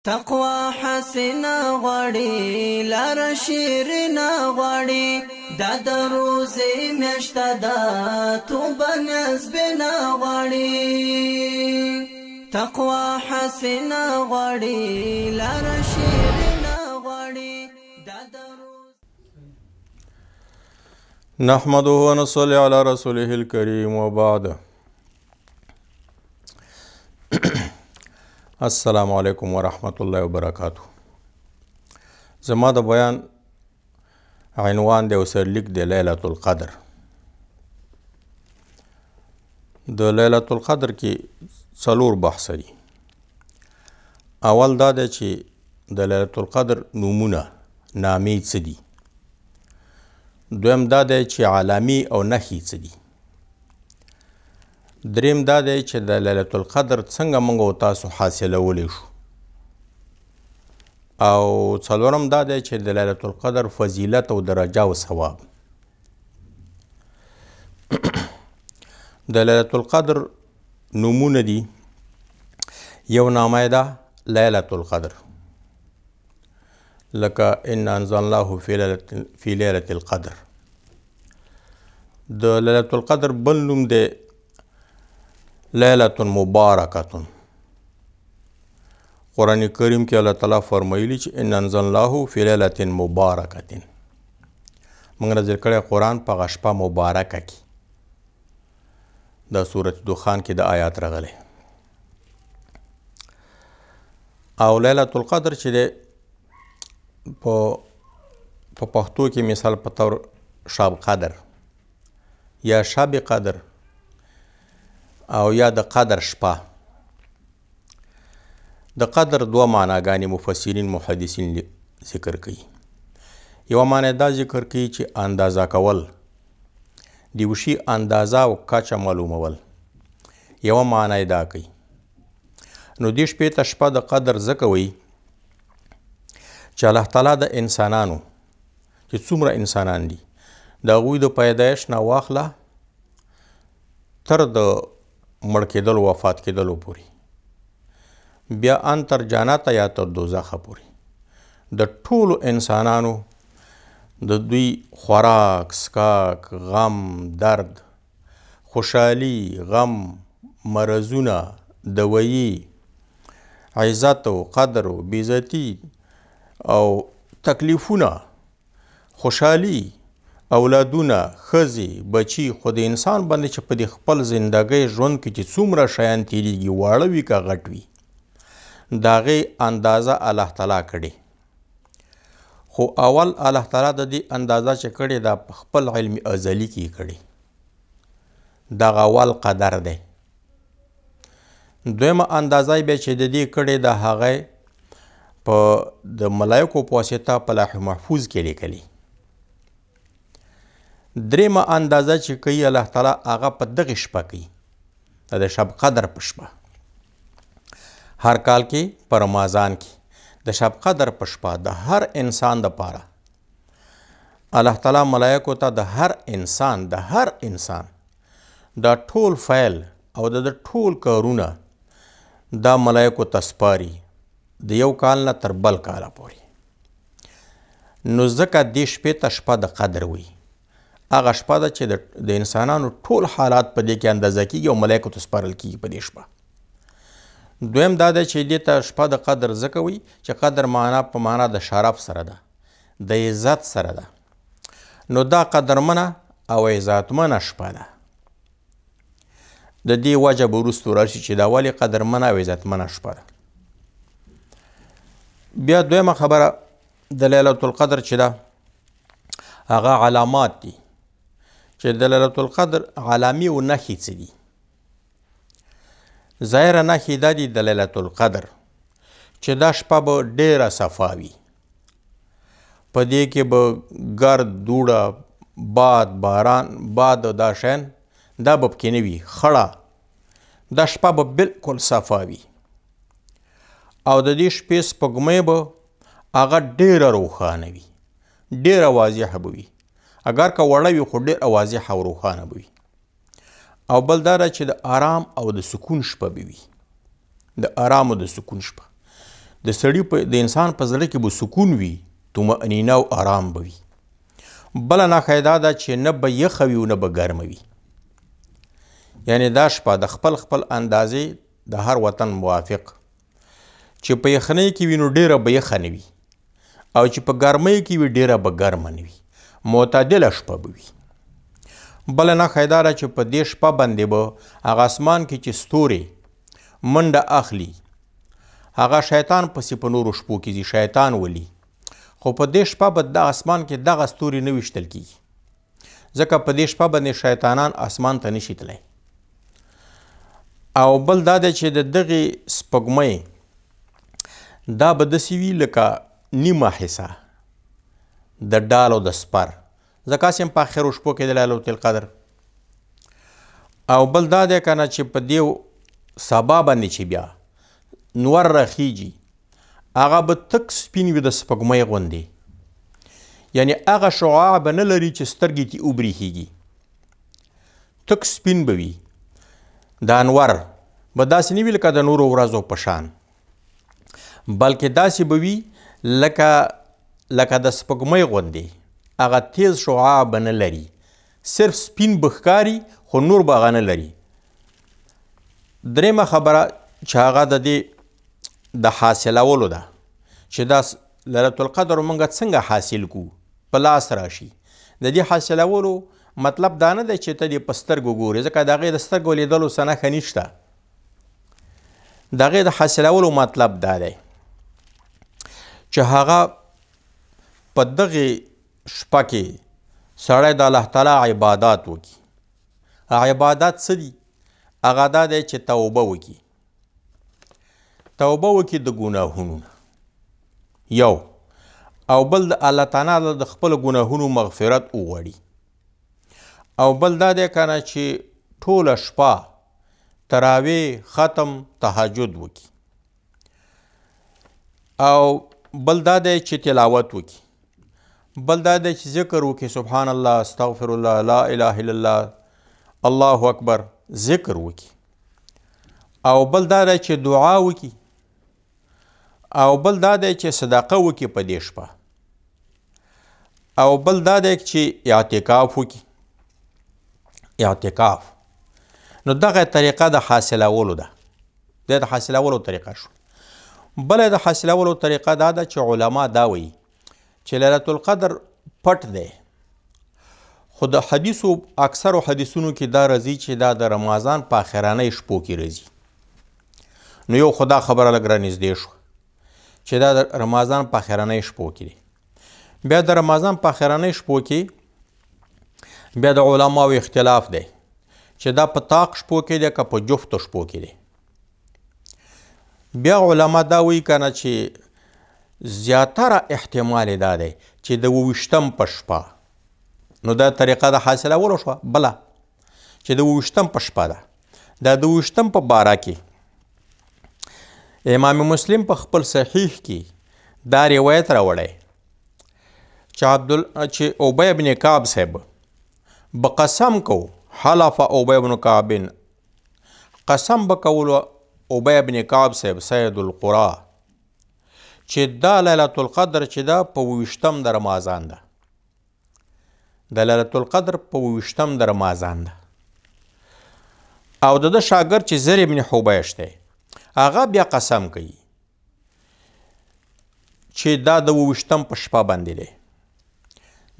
تقوا حسنا غواړي لار شیرنا غواړي دا د روزې میاشته ده توبه نسبنا غواړي تقوا حسنا غواړي لار شیرنا غواړي دا د نحمده ونصلي على رسوله الكريم وبعد. السلام علیکم ورحمت الله وبرکاتہ. زما د بیان عنوان دی او سرلیک دی لیلة القدر. د لیلة القدر کې څلور بحث دي. اول دا دی چې د لیلة القدر نومونه نامې څه دي. دویم دا دی چې علامې او نښې څه دي. دریم دا دی چې د لیلة القدر څنګه موږ او تاسو حاصلولی شو. او څلورم دا دی چې د لیلة القدر فضیلت او درجه او ثواب. د لیلة القدر نومونه دي. یو نامه ده لیلة القدر، لکه ان انزلناه فی لیلة القدر. د لیلة القدر بل نوم دی لیلة مبارکة. قرآن کریم کې الله تعالی فرمایلی چې ان انزلناه فی لیلة مبارکة. موږ نازل کړی قرآن په هغه شپه مبارکه کې. دا سورة دخان کې د آیات راغلی. او لیلة القدر چې دی په پښتو کې مثال په طور شب قدر یا شب قدر او یا د قدر شپه. د قدر دوه معناګانې مفسرین محدثین ذکر کوي. یوه معنی دا ذکر کوي چې اندازه کول، د یو شي اندازه او کچه معلومول. یوه معنی دا کوي. نو دې شپې ته شپه د قدر ځکه وایي چې الله تعالی د انسانانو چې څومره انسانان دي د هغوی د پیدایش نه واخله تر د مړ کېدلو وفات کېدلو پورې، بیا ان تر جنته یا تر دوزخه پورې د ټولو انسانانو د دوی خوراک، څښاک، غم، درد، خوشحالي، غم، مرضونه، دوایي، عزت و قدر و بېعزتي او تکلیفونه، خوشحالي، اولادونه، ښځې، بچي، خو د انسان باندې چې په دې خپل زندګۍ ژوند کې چې څومره شیان تېرېږي، واړه وي که غټ وي، د هغې اندازه الله تعالی کړې. خو اول الله تعالی د دې اندازه چې کړې دا په خپل علم ازلي کې کړې. دغه اول قدر دی. دویمه اندازه بیا چې د دې کړې د هغې په د ملایکو په واسطه په لوح محفوظ کې لیکلي. دریمه اندازه چې کوي الله تعالی هغه په دغې شپه کوي، د شب قدر په شپه. هر کال کې په رمضان کې د شب قدر په شپه د هر انسان دپاره الله تعالی ملایکو ته د هر انسان دا ټول فیل او د ټول کارونه دا ملایکو ته سپاري د یو کال نه تر بل کاله پورې. نو ځکه دې شپې ته شپه د قدر وي. هغه شپه ده چې د انسانانو ټول حالات په دې کې اندازه کېږي او ملایکو ته سپارل کېږي په دې شپه. دویم دا ده چې دې ته شپه د قدر ځکه وي چې قدر معنا په معنا د شرف سره ده، د عزت سره ده. نو دا قدرمنه او عزتمنه شپه ده. د دې وجه به وروسته راشي چې دا ولې قدرمنه او عزتمنه شپه ده. بیا دویمه خبره د لیلة القدر چې ده هغه علامات دي. چې د لیلة القدر علامې او نښې څه دي. ظاهره نښې دا دي د لیلة القدر چې دا شپه به ډېره صفا وي. په دې کې به ګرد، دوړه، باد، باران، باد او دا شیان دا به پکې نه وي، خړه. دا شپه به بلکل صفا وي. او د دې شپې سپوږمۍ به هغه ډېره روښانه وي، ډېره واضحه به وي. اگر که وړه وي خو ډېره واضحه او روښانه به وي. او بل دا چې د آرام او د سکون شپه به وي، د آرام او د سکون شپه. د انسان په زړه کې به سکون وي، طمأنینه او آرام به وي. بله نښه دا ده چې نه به یخه وي او نه به ګرمه وي. یعنې دا شپه د خپل اندازې د هر وطن موافق چې په یخنۍ کې وي نو ډېره به یخه نه وي او چې په ګرمۍ کې وي ډېره به ګرمه نه وي، معتدله شپه به وي. بله نښه دا ده چې په دې شپه باندې به هغه اسمان کې چې ستوري منډه اخلي هغه شیطان پسې په نورو شپو کې ځي، شیطان ولي، خو په دې شپه به د اسمان کې دغه ستوري نه ویشتل کېږي، ځکه په دې شپه باندې شیطانان اسمان ته نشي تللی. او بل دا دی چې د دغې سپوږمۍ دا به داسې وي لکه نیمه حصه د ډال او د سپر، ځکه هسې هم په آخرو شپو کې د لیلة القدر. او بل دا دی که نه چې په دې سبا باندې چې بیا نور راخیږي هغه به تک سپین وي د سپوږمۍ غوندې، یعنې هغه شعاع به نه لري چې سترګې ترې وبرېښېږي، تک سپین به وي. د انور به داسې نه وي لکه د نورو ورځو په شان، بلکې داسې به وي لکه د سپوږمۍ غوندې، هغه تیز شعاع به نه لري، صرف سپین به ښکاري خو نور به هغه نه لري. درېیمه خبره چې هغه د دې د حاصلولو ده چې دا لیلة القدر موږ څنګه حاصل کړو، په لاس راشي. د دې حاصلولو مطلب دا نه دی چې ته دې په سترګو ګورې، ځکه د هغې د سترګو لیدلو څه نښه نشته. د هغې د حاصلولو مطلب دا دی چې هغه په دغې شپه کې سړی د الله تعالی عبادات وکړي. عبادات څه دي؟ هغه دا دی چې توبه وکړي، توبه وکړي د ګناهونو نه یو، او بل د الله تعالی د خپلو ګناهونو مغفرت وغواړي، او بل دا دی که نه چې ټوله شپه تراویح، ختم، تهجد وکړي، او بل دا دی چې تلاوت وکړي، بل دا دی چې ذکر وکړي، سبحان الله، استغفر الله، لا اله الا الله، الله اکبر، ذکر وکړي، او بل دا دی چې دعا وکړي، او بل دا دی چې صدقه وکړي په دې شپه، او بل دا دی چې اعتکاف وکړي. اعتکاف نو دغه طریقه د حاصلولو ده، د حاصلولو طریقه شو. بله د حاصلولو طریقه دا ده چې علما دا وایي چې لیلة القدر پټ دی، خو د حدیثو اکثرو حدیثونو کې دا راځي چې دا د رمضان په آخرانۍ شپو کې راځي. نو یو خدا خبره لږ رانږدې شوه چې دا د رمضان په آخرانۍ شپو کې دی. بیا د رمضان په آخرانۍ شپو کې بیا د علماو اختلاف دی چې دا په طاق شپو کې دی که په جفتو شپو کې دی. بیا علما دا وایي که نه چې زیاتره احتمال دا دی چې د 28م په شپه، نو دا طریقه د حاصلولو شوه. بله چې د 28م په شپه ده، دا د 28م په باره کې امام مسلم په خپل صحیح کې دا روایت راوړی چې ابی بن کعب صاحب به قسم کو، حلف ابی بن کعب، قسم به کولو ابی بن کعب صاحب سید القرا چې دا لیلة القدر چې دا په 28م د رمضان ده، د لیلة القدر په 28م د رمضان ده. او د ده شاګرد چې زر ابن حبیش دی هغه بیا قسم کوي چې دا د 28م په شپه باندې دی.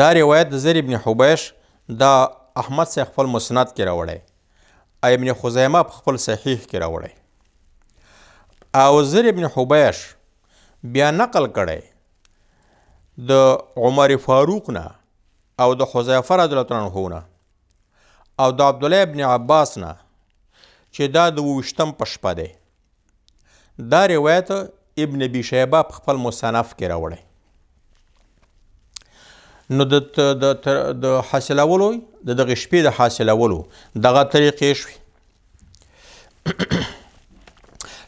دا روایت د زر ابن حبیش دا احمد صاحب خپل مسند کې راوړی، ابن خزیمه په خپل صحیح کې راوړی، او زر ابن حبیش بیا نقل کړی د عمر فاروق نه او د حذیفه رضی الله عنه نه او د عبدالله ابن عباس نه چې دا د 28م په شپه دی. دا روایت ابن ابي شیبه په خپل مصنف کې راوړی. نو د حاصلولو د دغې شپې د حاصلولو دغه طریقې شوي.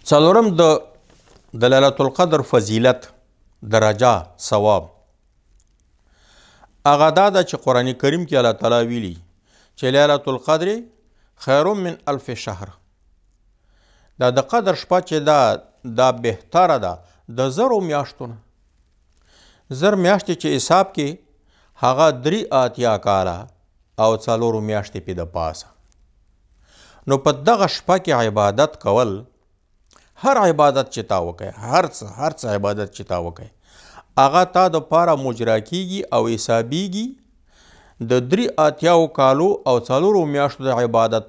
څلورم د لیلة القدر فضیلت، درجه، ثواب. هغه دا ده چې قرآن کریم کې الله تعالی ویلي چې لیلة القدر خیر من 1000 شهر. دا د قدر شپه چې دا بهتره ده د 1000 میاشتو نه 1000 میاشتې چې حساب کې هغه 83 کاله او 4 میاشتې پې د پاسه. نو په دغه شپه کې عبادت کول، هر عبادت چې تا وکړې، هر څه عبادت چې تا وکړې، هغه تا د پاره مجرا کیږي او حسابیږي د 83 کالو او 4 میاشتو د عبادت،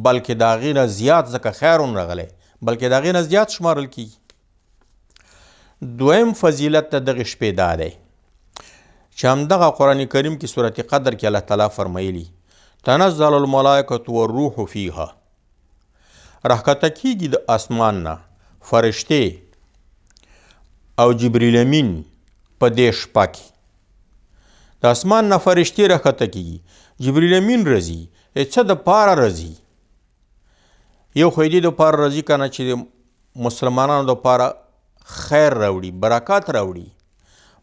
بلکې د هغې نه زیات، ځکه خیر هم راغلی، بلکې د هغې نه زیات شمارل کیږي. دویم فضیلت د دغې شپې دا دی چې همدغه قرآن کریم کې سورت قدر کې الله تعالی فرمایلي تنزل الملائکة والروح فیها، راښکته کیږي د اسمان نه فرشتې او جبریل امین په دې شپه کې. د اسمان نه فرشتې راښکته کیږي، جبریل امین راځي. څه د پاره راځي؟ یو خو دې دپاره راځي که نه چې د مسلمانانو دپاره خیر راوړي، برکات راوړي.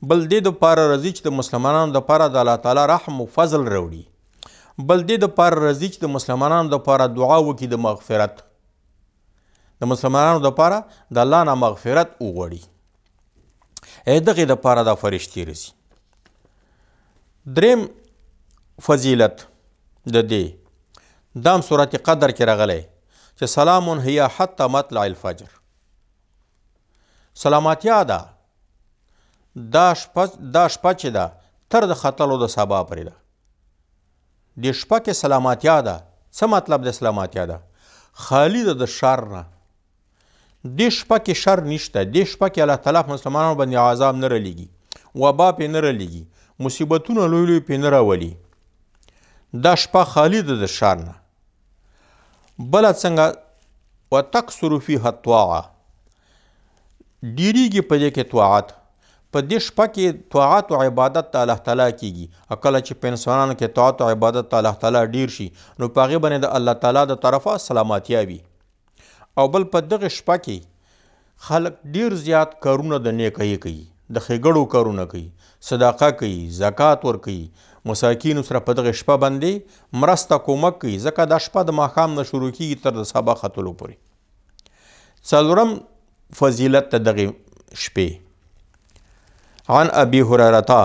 بل دې دپاره راځي چې د مسلمانانو دپاره د الله تعالی رحم و فضل راوړي. بل دې دپاره راځي چې د مسلمانانو دپاره دعا وکړي د مغفرت، د مسلمانانو دپاره د الله نه مغفرت وغواړي. دغې دپاره دا فرشتې راځي. دریم فضیلت د دې دا هم سورت قدر کې راغلی چې سلام هي حتی مطلع الفجر، سلامتیا ده دا شپه چې ده تر د ختلو د سبا پورې ده. دې شپه کې سلامتیا ده. څه مطلب د سلامتیا ده؟ خالی ده د شر نه. دې شپه کې شر نشته. دې شپه کې الله تعالی مسلمانانو باندې عذاب نه رالیږي، وبا پې نه رالیږي، مصیبتونه لوی لوی پې نه راولي. دا شپه خالی ده د شر نه. بله څنګه وتکثر فیها الطاعه، ډیریږي په دې کې طاعت. په دې شپه کې طاعت او عبادت ته الله تعالی کیږي. کله چې په انسانانو کې طاعت او عبادت ته الله تعالی ډیر شي نو په هغې باندې د الله تعالی د طرفه سلامتیا وي. او بل په دغه شپه کې خلک ډیر زیات کارونه د نیکۍ کوي، د ښېګړو کارونه کوي، صدقه کوي، زکات ورکوي، مساکینو سره په دغه شپه باندې مرسته کومک کوي، ځکه دا شپه د ماښام نه شروع کیږي تر د سبا ختلو پورې. څلورم فضیلت د دغې شپې عن ابي هريره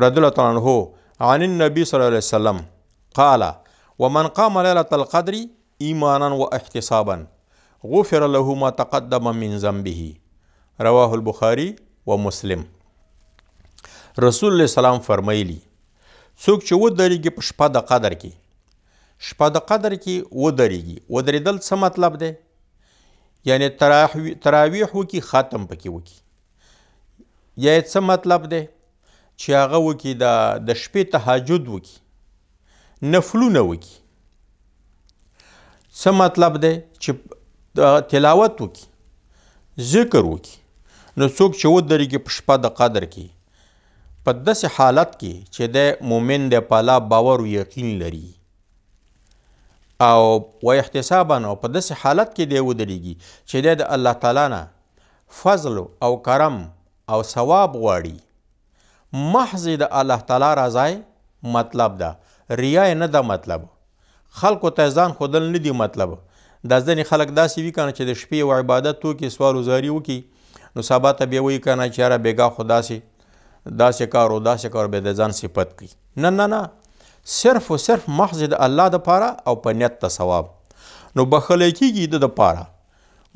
رضي الله عنه عن النبي صلى الله عليه وسلم قال ومن قام ليلة القدر ايمانا واحتسابا غفر له ما تقدم من ذنبه رواه البخاري ومسلم. رسول الله سلام فرمایلی څوک چې ودرېږي په شپه د قدر کې، شپه د قدر کې ودرېږي. ودرېدل څه مطلب دی؟ یعنی تراویح وکړي، ختم پکې وکړي. یا څه مطلب دی؟ چې هغه وکړي د شپې تهجد وکړي، نفلونه وکړي. څه مطلب دی؟ چې تلاوت وکړي، ذکر وکړي. نو څوک چې ودرېږي په شپه د قدر کې په داسې حالت کې چې د مؤمن دی، په الله باور و یقین لري، او احتسابا، او په داسې حالت کې دی ودرېږي چې دی د الله تعالی نه فضل او کرم او ثواب غواړي. محض د الله تعالی رضای مطلب ده، ریا نه ده مطلب، خلکو ته ځان ښودل نه دي مطلب. دا ځینې خلک داسې وي که نه چې د شپې یو عبادت وکړي، سوال وزاري وکړي، نو سبا ته بیا وایي که نه چې یاره بېګا خو داسې کار او داسې کار بیا د ځان صفت کوي. نه نه نه، صرف و صرف محض د الله دپاره او په نیت د ثواب. نو بخلی کېږي د دپاره،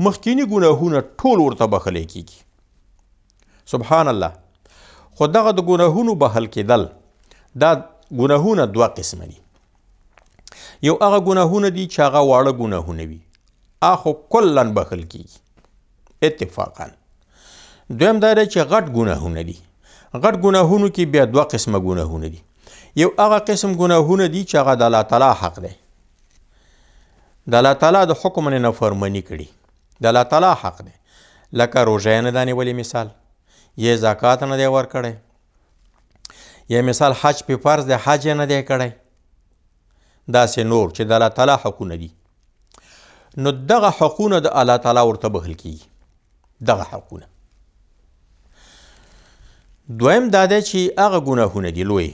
مخکیني ګناهونه ټول ورته بخلی کېږي. سبحان الله. خو دغه د ګناهونو بخل کېدل، دا ګناهونه دوه قسمه دي. یو هغه ګناهونه دي چې هغه واړه ګناهونه وي، هغه خو کلا بخل کېږي اتفاقا. دویم دا دی چې غټ ګناهونه دي. غټ ګناهونو کې بیا دوه قسمه ګناهونه دي. یو هغه قسم ګناهونه دي چې هغه د الله تعالی حق دی، د الله تعالی د حکم نه نافرماني کړي، د الله تعالی حق دی. لکه روژې نه دا نیولې مثال، یا زکات نه دی ورکړی، یا مثال حج په فرض دی حج نه دی کړی، داسې نور چې د الله تعالی حقونه دي. نو دغه حقونه د الله تعالی ورته بخل کېږي، دغه حقونه. دویم دا دی چې هغه ګناهونه دي لوی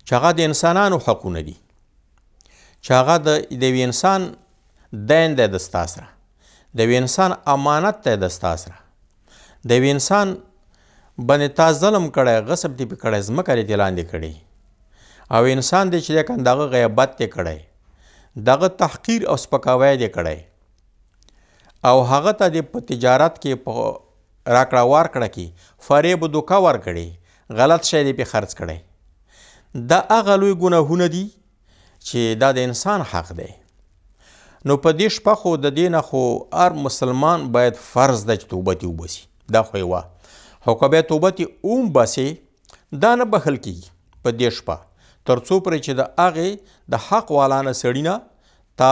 چې هغه د انسانانو حقونه دي، چې هغه د یو انسان دین دی د ستا سره، د یو انسان امانت دی د ستا سره، د یو انسان باندې تا ظلم کړی غصب دې پې کړی ځمکه دې لاندې کړې او انسان دی چې دی که دغه غیبت دې کړی دغه تحقیر او سپکاوی دې کړی او هغه ته دې په تجارت کې په راکړه ورکړه کې فریب و دوکه ورکړې غلط شی دې پې خرڅ کړی دا هغه لوی ګناهونه دي چې دا د انسان حق دی نو په دې شپه خو د دې نه خو هر مسلمان باید فرض ده چې توبه تې وباسي دا خو یې وه خو که بیا توبه تې وباسې دا نه بخښل کېږي په دې شپه تر څو پورې چې د هغې د حق والا نه سړي نه تا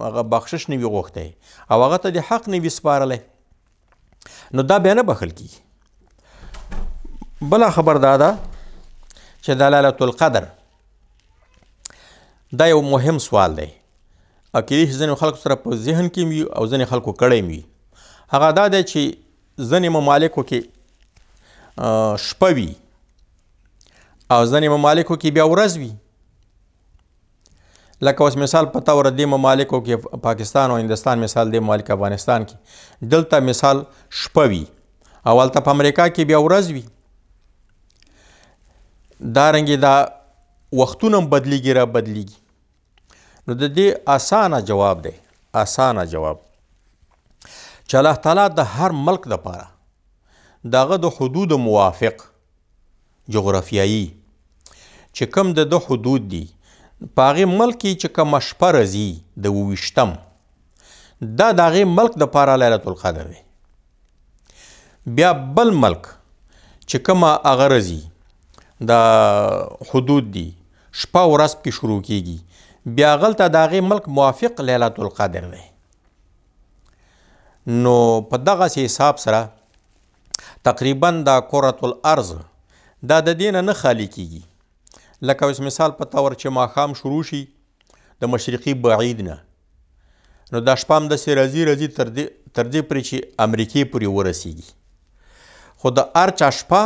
هغه بخشش نه وي غوښتی او هغه ته د حق نه وي سپارلی نو دا بیا نه بخښل کېږي بله خبر دا ده چې د لیلة القدر دا یو مهم سوال دی او کېدای شي ځینې خلکو سره په ذهن کې وي او ځینې خلکو کړی وي هغه دا دی چې ځینې ممالکو کې شپه وي او ځینې ممالکو کې بیا ورځ وي لکه اوس مثال په طور دې ممالکو کې پاکستان او هندوستان مثال دې ممالک افغانستان کې دلته مثال شپه وي او هلته په امریکا کې بیا ورځ وي دارنګې دا وختونه هم بدلیږي را بدلیږي نو د دې اسانه جواب دی اسانه جواب چې الله تعالی د هر ملک دپاره دغه د حدود موافق جغرافیایي چې کوم د حدود دي په هغې ملک کې چې کومه شپه راځي د 28 دا د هغې ملک دپاره لیلة القدر دی بیا بل ملک چې کومه هغه راځي د حدود دي شپه ورځ پکې شروع کېږي بیا هغلته د هغې ملک موافق لیلة القدر دی نو په دغسې حساب سره تقریبا دا کرة الارض دا د دې نه خالی کېږي لکه اوس مثال په طور چې ماښام شروع شي د مشرقي بعید نه نو دا شپه هم داسې راځي تر دې پورې چې امریکې پورې ورسیږي خو د هر چا شپه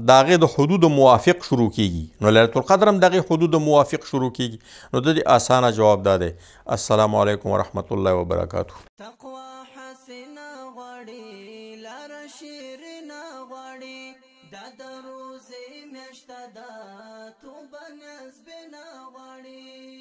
د هغې د حدودو موافق شروع کېږي نو لیلة القدر هم د هغې حدودو موافق شروع کېږي نو د دې اسانه جواب دا دی السلام علیکم ورحمت الله وبرکاتو تقوا حسنه غواړي لاره شیرینه غواړي دا د روژې میاشته ده توبه نصب نه غواړي